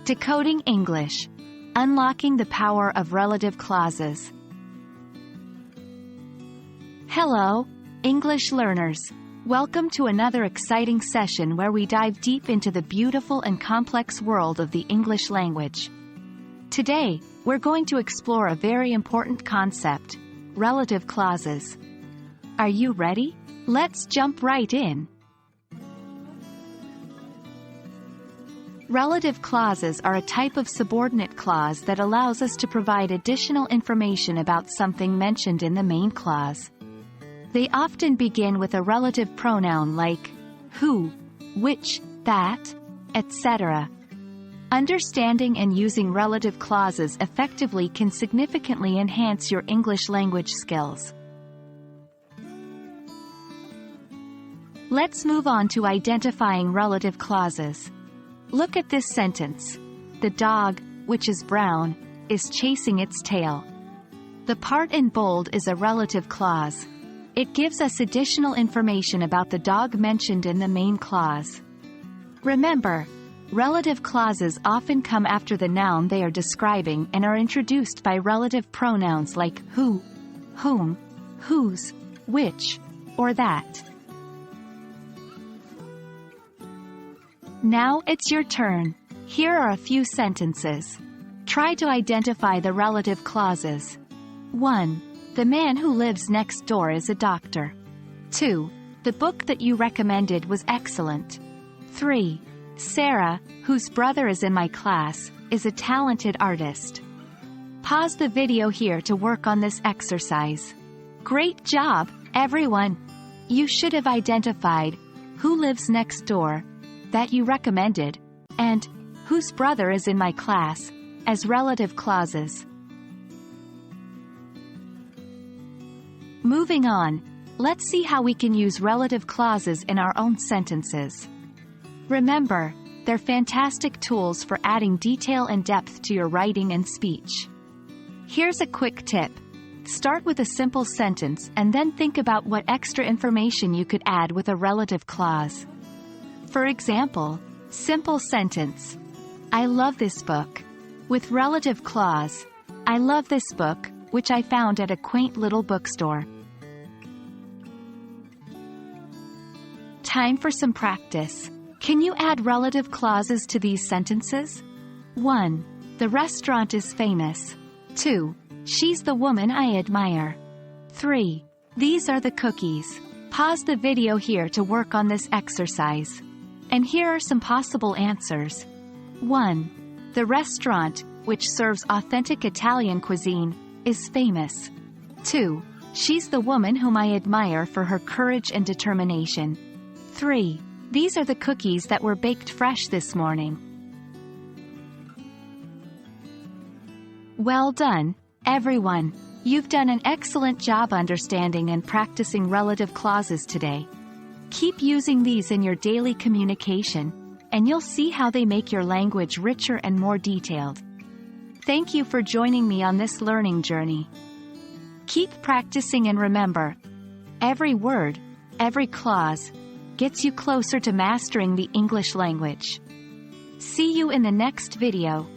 Decoding English. Unlocking the power of relative clauses. Hello, English learners. Welcome to another exciting session where we dive deep into the beautiful and complex world of the English language. Today, we're going to explore a very important concept, relative clauses. Are you ready? Let's jump right in. Relative clauses are a type of subordinate clause that allows us to provide additional information about something mentioned in the main clause. They often begin with a relative pronoun like who, which, that, etc. Understanding and using relative clauses effectively can significantly enhance your English language skills. Let's move on to identifying relative clauses. Look at this sentence. The dog, which is brown, is chasing its tail. The part in bold is a relative clause. It gives us additional information about the dog mentioned in the main clause. Remember, relative clauses often come after the noun they are describing and are introduced by relative pronouns like who, whom, whose, which, or that. Now it's your turn. Here are a few sentences. Try to identify the relative clauses. 1. The man who lives next door is a doctor. 2. The book that you recommended was excellent. 3. Sarah, whose brother is in my class, is a talented artist. Pause the video here to work on this exercise. Great job, everyone! You should have identified who lives next door, that you recommended, and whose brother is in my class, as relative clauses. Moving on, let's see how we can use relative clauses in our own sentences. Remember, they're fantastic tools for adding detail and depth to your writing and speech. Here's a quick tip. Start with a simple sentence and then think about what extra information you could add with a relative clause. For example, simple sentence, I love this book. With relative clause, I love this book, which I found at a quaint little bookstore. Time for some practice. Can you add relative clauses to these sentences? 1. The restaurant is famous. 2. She's the woman I admire. 3. These are the cookies. Pause the video here to work on this exercise. And here are some possible answers. 1. The restaurant, which serves authentic Italian cuisine, is famous. 2. She's the woman whom I admire for her courage and determination. 3. These are the cookies that were baked fresh this morning. Well done, everyone. You've done an excellent job understanding and practicing relative clauses today. Keep using these in your daily communication, and you'll see how they make your language richer and more detailed. Thank you for joining me on this learning journey. Keep practicing and remember, every word, every clause, gets you closer to mastering the English language. See you in the next video.